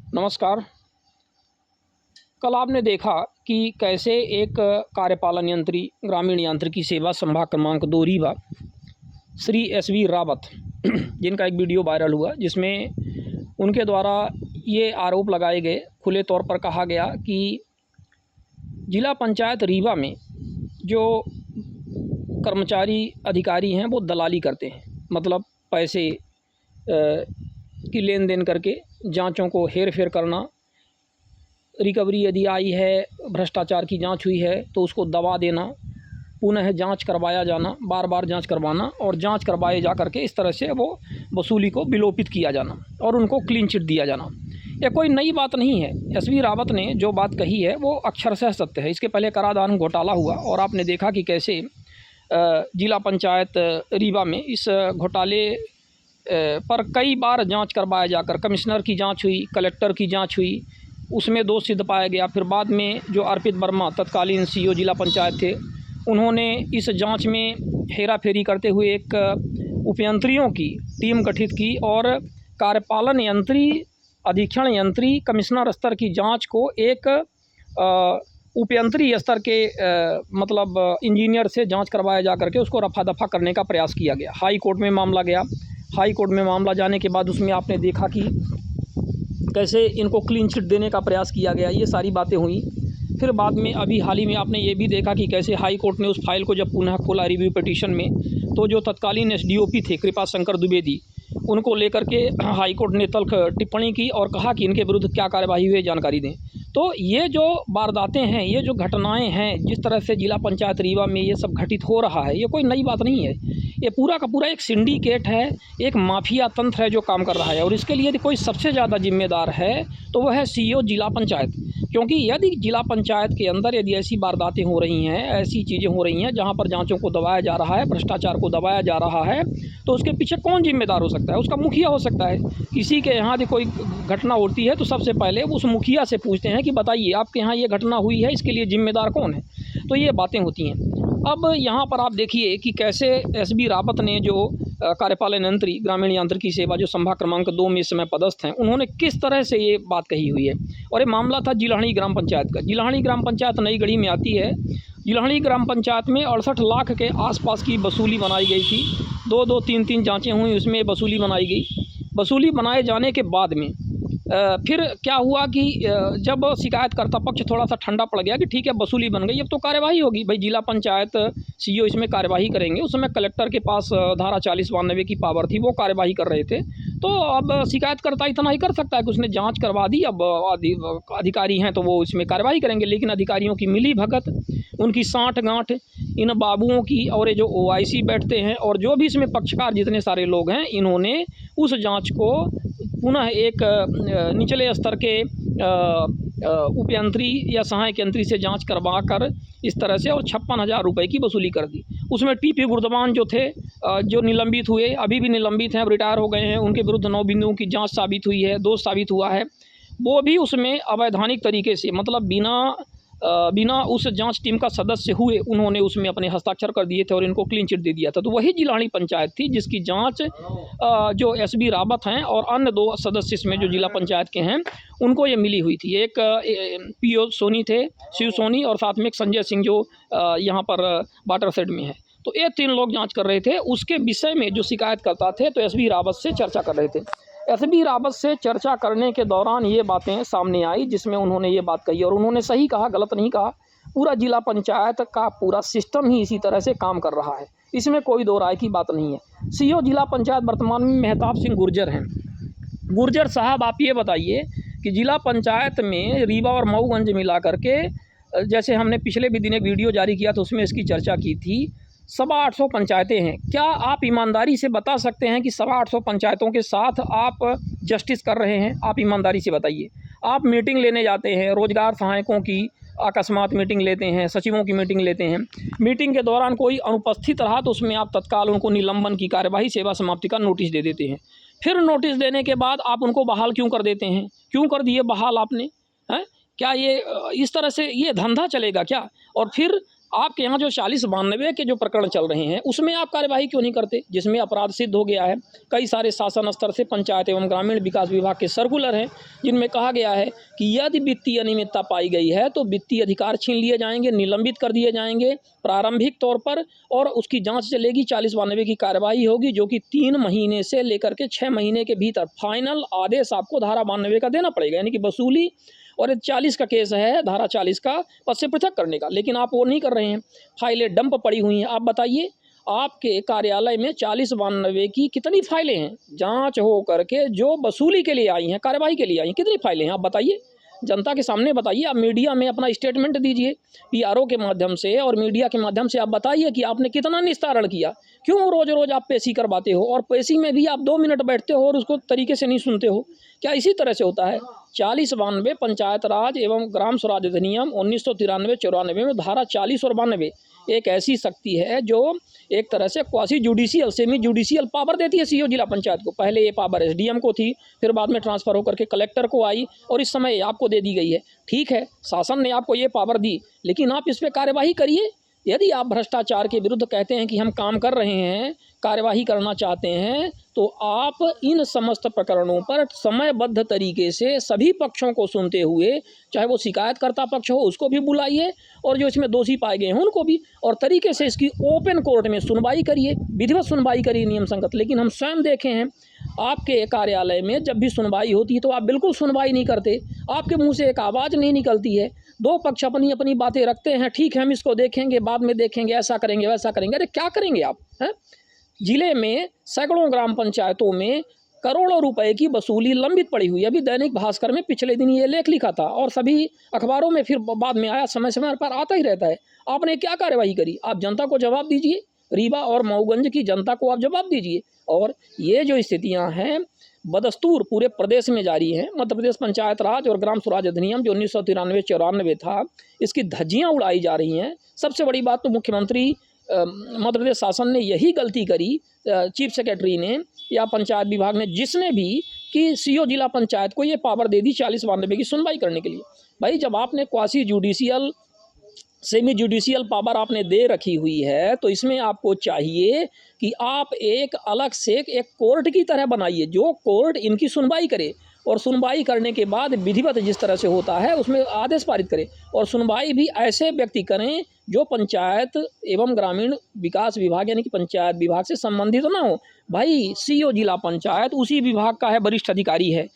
नमस्कार। कल आपने देखा कि कैसे एक कार्यपालन यंत्री ग्रामीण यांत्रिकी सेवा संभाग क्रमांक 2 रीवा श्री SV रावत जिनका एक वीडियो वायरल हुआ, जिसमें उनके द्वारा ये आरोप लगाए गए, खुले तौर पर कहा गया कि जिला पंचायत रीवा में जो कर्मचारी अधिकारी हैं वो दलाली करते हैं। मतलब पैसे की लेन देन करके जांचों को हेर फेर करना, रिकवरी यदि आई है, भ्रष्टाचार की जांच हुई है तो उसको दबा देना, पुनः जांच करवाया जाना, बार बार जांच करवाना और जांच करवाए जा करके इस तरह से वो वसूली को विलोपित किया जाना और उनको क्लीन चिट दिया जाना। यह कोई नई बात नहीं है। SV रावत ने जो बात कही है वो अक्षरशः सत्य है। इसके पहले कराधान घोटाला हुआ और आपने देखा कि कैसे जिला पंचायत रीवा में इस घोटाले पर कई बार जांच करवाया जाकर कमिश्नर की जांच हुई, कलेक्टर की जांच हुई, उसमें दोष सिद्ध पाया गया। फिर बाद में जो अर्पित वर्मा तत्कालीन CO जिला पंचायत थे, उन्होंने इस जांच में हेरा फेरी करते हुए एक उपयंत्रियों की टीम गठित की और कार्यपालन यंत्री, अधीक्षण यंत्री, कमिश्नर स्तर की जांच को एक उपयंत्री स्तर के मतलब इंजीनियर से जांच करवाया जा करके उसको रफा दफा करने का प्रयास किया गया। हाई कोर्ट में मामला गया। हाई कोर्ट में मामला जाने के बाद उसमें आपने देखा कि कैसे इनको क्लीन चिट देने का प्रयास किया गया। ये सारी बातें हुई। फिर बाद में अभी हाल ही में आपने ये भी देखा कि कैसे हाई कोर्ट ने उस फाइल को जब पुनः खोला रिव्यू पिटीशन में, तो जो तत्कालीन SDOP थे कृपा शंकर द्विवेदी, उनको लेकर के हाई कोर्ट ने तल्ख टिप्पणी की और कहा कि इनके विरुद्ध क्या कार्यवाही हुई जानकारी दें। तो ये जो वारदातें हैं, ये जो घटनाएं हैं, जिस तरह से जिला पंचायत रीवा में ये सब घटित हो रहा है, ये कोई नई बात नहीं है। ये पूरा का पूरा एक सिंडिकेट है, एक माफिया तंत्र है जो काम कर रहा है। और इसके लिए यदि कोई सबसे ज़्यादा जिम्मेदार है तो वह है CO जिला पंचायत। क्योंकि यदि जिला पंचायत के अंदर यदि ऐसी वारदातें हो रही हैं, ऐसी चीज़ें हो रही हैं जहाँ पर जांचों को दबाया जा रहा है, भ्रष्टाचार को दबाया जा रहा है, तो उसके पीछे कौन जिम्मेदार हो सकता है? उसका मुखिया हो सकता है। किसी के यहाँ यदि कोई घटना होती है तो सबसे पहले उस मुखिया से पूछते हैं कि बताइए आपके यहाँ ये घटना हुई है, इसके लिए जिम्मेदार कौन है? तो ये बातें होती हैं। अब यहाँ पर आप देखिए कि कैसे SV रावत ने जो कार्यपालन यंत्री ग्रामीण यांत्रिकी सेवा जो संभाग क्रमांक 2 में इस समय पदस्थ हैं, उन्होंने किस तरह से ये बात कही हुई है। और ये मामला था जिलाहनी ग्राम पंचायत का। जिलाहनी ग्राम पंचायत नई गढ़ी में आती है। जिलाहनी ग्राम पंचायत में 68 लाख के आसपास की वसूली बनाई गई थी। 2-2, 3-3 जाँचें हुई, उसमें वसूली बनाई गई। वसूली बनाए जाने के बाद में फिर क्या हुआ कि जब शिकायतकर्ता पक्ष थोड़ा सा ठंडा पड़ गया कि ठीक है वसूली बन गई, अब तो कार्यवाही होगी, भाई जिला पंचायत CO इसमें कार्यवाही करेंगे। उस समय कलेक्टर के पास धारा 40-92 की पावर थी, वो कार्यवाही कर रहे थे। तो अब शिकायतकर्ता इतना ही कर सकता है कि उसने जांच करवा दी, अब अधिकारी हैं तो वो इसमें कार्यवाही करेंगे। लेकिन अधिकारियों की मिली भगत, उनकी साँठ गाँठ इन बाबुओं की और ये जो OIC बैठते हैं और जो भी इसमें पक्षकार जितने सारे लोग हैं, इन्होंने उस जाँच को पुनः एक निचले स्तर के उपयंत्री या सहायक यंत्री से जांच करवा कर इस तरह से और 56,000 रुपये की वसूली कर दी। उसमें TP गुर्दवान जो थे, जो निलंबित हुए, अभी भी निलंबित हैं, अब रिटायर हो गए हैं, उनके विरुद्ध 9 बिंदुओं की जांच साबित हुई है, दोष साबित हुआ है। वो भी उसमें अवैधानिक तरीके से, मतलब बिना उस जांच टीम का सदस्य हुए उन्होंने उसमें अपने हस्ताक्षर कर दिए थे और इनको क्लीन चिट दे दिया था। तो वही जिलाहनी पंचायत थी जिसकी जांच जो SV रावत हैं और अन्य 2 सदस्य इसमें जो जिला पंचायत के हैं उनको ये मिली हुई थी। एक PO सोनी थे, शिव सोनी, और साथ में एक संजय सिंह जो यहाँ पर वाटर शेड में है। तो ये 3 लोग जाँच कर रहे थे। उसके विषय में जो शिकायत करता थे तो SV रावत से चर्चा कर रहे थे। SV रावत से चर्चा करने के दौरान ये बातें सामने आई जिसमें उन्होंने ये बात कही और उन्होंने सही कहा, गलत नहीं कहा। पूरा जिला पंचायत का पूरा सिस्टम ही इसी तरह से काम कर रहा है, इसमें कोई दो राय की बात नहीं है। CO जिला पंचायत वर्तमान में मेहताब सिंह गुर्जर हैं। गुर्जर साहब, आप ये बताइए कि जिला पंचायत में रीवा और मऊगंज मिला करके, जैसे हमने पिछले भी दिन एक वीडियो जारी किया तो उसमें इसकी चर्चा की थी, 850 पंचायतें हैं। क्या आप ईमानदारी से बता सकते हैं कि 850 पंचायतों के साथ आप जस्टिस कर रहे हैं? आप ईमानदारी से बताइए। आप मीटिंग लेने जाते हैं, रोजगार सहायकों की अकस्मात मीटिंग लेते हैं, सचिवों की मीटिंग लेते हैं। मीटिंग के दौरान कोई अनुपस्थित रहा तो उसमें आप तत्काल उनको निलंबन की कार्यवाही, सेवा समाप्ति का नोटिस दे देते हैं। फिर नोटिस देने के बाद आप उनको बहाल क्यों कर देते हैं? क्यों कर दिए बहाल आपने? हैं? क्या ये इस तरह से ये धंधा चलेगा क्या? और फिर आपके यहाँ जो 4092 के जो प्रकरण चल रहे हैं उसमें आप कार्यवाही क्यों नहीं करते, जिसमें अपराध सिद्ध हो गया है। कई सारे शासन स्तर से पंचायत एवं ग्रामीण विकास विभाग के सर्कुलर हैं जिनमें कहा गया है कि यदि वित्तीय अनियमितता पाई गई है तो वित्तीय अधिकार छीन लिए जाएंगे, निलंबित कर दिए जाएंगे प्रारंभिक तौर पर, और उसकी जाँच चलेगी, 4092 की कार्यवाही होगी जो कि 3 महीने से लेकर के 6 महीने के भीतर फाइनल आदेश आपको धारा 92 का देना पड़ेगा, यानी कि वसूली। और 40 का केस है, धारा 40 का पद से पृथक करने का, लेकिन आप वो नहीं कर रहे हैं। फाइलें डंप पड़ी हुई हैं। आप बताइए आपके कार्यालय में 4092 की कितनी फाइलें हैं जांच हो करके जो वसूली के लिए आई हैं, कार्यवाही के लिए आई हैं, कितनी फाइलें हैं आप बताइए, जनता के सामने बताइए। आप मीडिया में अपना स्टेटमेंट दीजिए पीआरओ के माध्यम से और मीडिया के माध्यम से आप बताइए कि आपने कितना निस्तारण किया। क्यों रोज़ रोज़ आप पेशी करवाते हो और पेशी में भी आप 2 मिनट बैठते हो और उसको तरीके से नहीं सुनते हो? क्या इसी तरह से होता है? 4092 पंचायत राज एवं ग्राम स्वराज अधिनियम 1993-94 में धारा 40 और 92 एक ऐसी शक्ति है जो एक तरह से quasi judicial semi judicial power देती है सीओ जिला पंचायत को। पहले ये पावर एसडीएम को थी, फिर बाद में ट्रांसफ़र होकर के कलेक्टर को आई और इस समय आपको दे दी गई है। ठीक है, शासन ने आपको ये पावर दी, लेकिन आप इस पर कार्यवाही करिए। यदि आप भ्रष्टाचार के विरुद्ध कहते हैं कि हम काम कर रहे हैं, कार्यवाही करना चाहते हैं, तो आप इन समस्त प्रकरणों पर समयबद्ध तरीके से सभी पक्षों को सुनते हुए, चाहे वो शिकायतकर्ता पक्ष हो उसको भी बुलाइए और जो इसमें दोषी पाए गए हैं उनको भी, और तरीके से इसकी ओपन कोर्ट में सुनवाई करिए, विधिवत सुनवाई करिए नियम संगत। लेकिन हम स्वयं देखे हैं आपके कार्यालय में जब भी सुनवाई होती है तो आप बिल्कुल सुनवाई नहीं करते, आपके मुंह से एक आवाज़ नहीं निकलती है, 2 पक्ष अपनी अपनी बातें रखते हैं, ठीक है हम इसको देखेंगे, बाद में देखेंगे, ऐसा करेंगे वैसा करेंगे। अरे क्या करेंगे आप? हैं, जिले में सैकड़ों ग्राम पंचायतों में करोड़ों रुपए की वसूली लंबित पड़ी हुई है। अभी दैनिक भास्कर में पिछले दिन ये लेख लिखा था और सभी अखबारों में फिर बाद में आया, समय समय पर आता ही रहता है। आपने क्या कार्यवाही करी? आप जनता को जवाब दीजिए, रीवा और मऊगंज की जनता को आप जवाब दीजिए। और ये जो स्थितियां हैं बदस्तूर पूरे प्रदेश में जारी हैं। मध्य प्रदेश पंचायत राज और ग्राम स्वराज अधिनियम जो 1993-94 था, इसकी धज्जियां उड़ाई जा रही हैं। सबसे बड़ी बात तो मुख्यमंत्री मध्य प्रदेश शासन ने यही गलती करी, चीफ सेक्रेटरी ने या पंचायत विभाग ने, जिसने भी कि सीओ जिला पंचायत को ये पावर दे दी 4092 की सुनवाई करने के लिए। भाई जब आपने quasi judicial semi judicial power आपने दे रखी हुई है तो इसमें आपको चाहिए कि आप एक अलग से एक कोर्ट की तरह बनाइए जो कोर्ट इनकी सुनवाई करे, और सुनवाई करने के बाद विधिवत जिस तरह से होता है उसमें आदेश पारित करें, और सुनवाई भी ऐसे व्यक्ति करें जो पंचायत एवं ग्रामीण विकास विभाग यानी कि पंचायत विभाग से संबंधित ना हो। भाई सीओ जिला पंचायत उसी विभाग का है, वरिष्ठ अधिकारी है,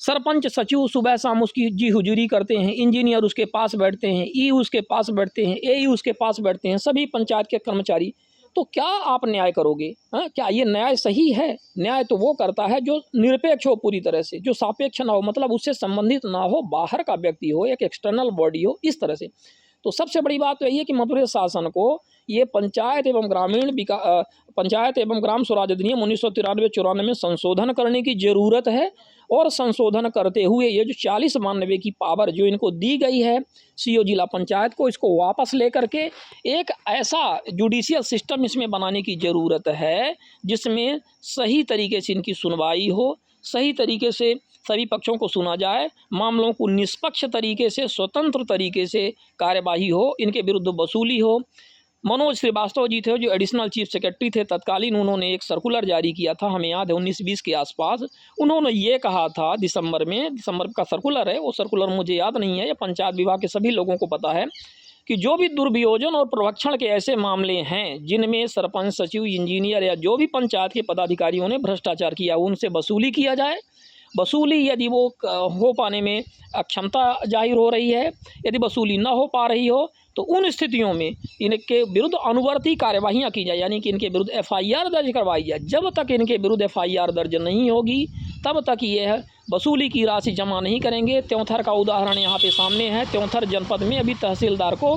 सरपंच सचिव सुबह शाम उसकी जी हुजूरी करते हैं, इंजीनियर उसके पास बैठते हैं, ई उसके पास बैठते हैं, ए उसके पास बैठते हैं, सभी पंचायत के कर्मचारी। तो क्या आप न्याय करोगे? हाँ, क्या ये न्याय सही है? न्याय तो वो करता है जो निरपेक्ष हो पूरी तरह से, जो सापेक्ष ना हो, मतलब उससे संबंधित ना हो, बाहर का व्यक्ति हो, एक एक्सटर्नल बॉडी हो, इस तरह से। तो सबसे बड़ी बात तो यही है कि मध्य प्रदेश शासन को ये पंचायत एवं ग्राम स्वराज अधिनियम 1993-94 में संशोधन करने की ज़रूरत है, और संशोधन करते हुए ये जो 4092 की पावर जो इनको दी गई है सीओ जिला पंचायत को, इसको वापस लेकर के एक ऐसा जुडिशियल सिस्टम इसमें बनाने की ज़रूरत है जिसमें सही तरीके से इनकी सुनवाई हो, सही तरीके से सभी पक्षों को सुना जाए, मामलों को निष्पक्ष तरीके से स्वतंत्र तरीके से कार्यवाही हो, इनके विरुद्ध वसूली हो। मनोज श्रीवास्तव जी थे जो एडिशनल चीफ सेक्रेटरी थे तत्कालीन, उन्होंने एक सर्कुलर जारी किया था, हमें याद है 19-20 के आसपास। उन्होंने ये कहा था दिसंबर का सर्कुलर है, वो सर्कुलर मुझे याद नहीं है, ये पंचायत विभाग के सभी लोगों को पता है कि जो भी दुर्वियोजन और प्रवक्षण के ऐसे मामले हैं जिनमें सरपंच सचिव इंजीनियर या जो भी पंचायत के पदाधिकारियों ने भ्रष्टाचार किया उनसे वसूली किया जाए। वसूली यदि वो हो पाने में अक्षमता जाहिर हो रही है, यदि वसूली न हो पा रही हो तो उन स्थितियों में इनके विरुद्ध अनुवर्ती कार्यवाहियाँ की जाए, यानी कि इनके विरुद्ध एफआईआर दर्ज करवाई जाए। जब तक इनके विरुद्ध एफआईआर दर्ज नहीं होगी तब तक ये वसूली की राशि जमा नहीं करेंगे। त्योंथर का उदाहरण यहाँ पे सामने है। त्योंथर जनपद में अभी तहसीलदार को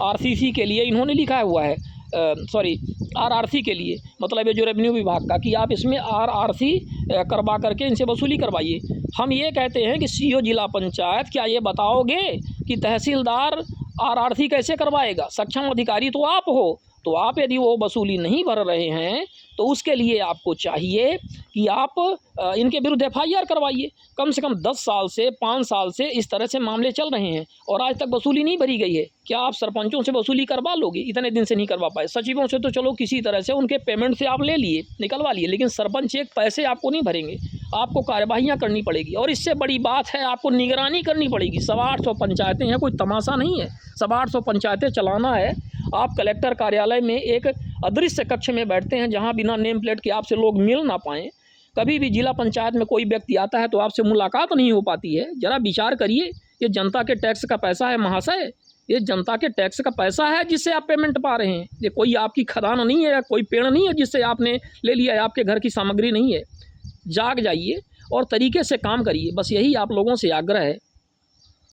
आरसीसी के लिए इन्होंने लिखा हुआ है, आरआरसी के लिए, मतलब ये जो रेवेन्यू विभाग का, कि आप इसमें आरआरसी करवा करके इनसे वसूली करवाइए। हम ये कहते हैं कि सीओ जिला पंचायत क्या ये बताओगे कि तहसीलदार आरआरसी कैसे करवाएगा? सक्षम अधिकारी तो आप हो, तो आप यदि वो वसूली नहीं भर रहे हैं तो उसके लिए आपको चाहिए कि आप इनके विरुद्ध FIR करवाइए। कम से कम 10 साल से 5 साल से इस तरह से मामले चल रहे हैं और आज तक वसूली नहीं भरी गई है। क्या आप सरपंचों से वसूली करवा लोगे? इतने दिन से नहीं करवा पाए। सचिवों से तो चलो किसी तरह से उनके पेमेंट से आप ले लिए, निकलवा लिए, लेकिन सरपंच एक पैसे आपको नहीं भरेंगे, आपको कार्यवाहियाँ करनी पड़ेगी। और इससे बड़ी बात है, आपको निगरानी करनी पड़ेगी। 825 पंचायतें हैं, कोई तमाशा नहीं है। 825 पंचायतें चलाना है। आप कलेक्टर कार्यालय में एक अदृश्य कक्ष में बैठते हैं जहां बिना नेम प्लेट के आपसे लोग मिल ना पाएँ। कभी भी जिला पंचायत में कोई व्यक्ति आता है तो आपसे मुलाकात नहीं हो पाती है। ज़रा विचार करिए, ये जनता के टैक्स का पैसा है महाशय, ये जनता के टैक्स का पैसा है जिससे आप पेमेंट पा रहे हैं। ये कोई आपकी खदान नहीं है या कोई पेड़ नहीं है जिससे आपने ले लिया है, आपके घर की सामग्री नहीं है। जाग जाइए और तरीके से काम करिए, बस यही आप लोगों से आग्रह है।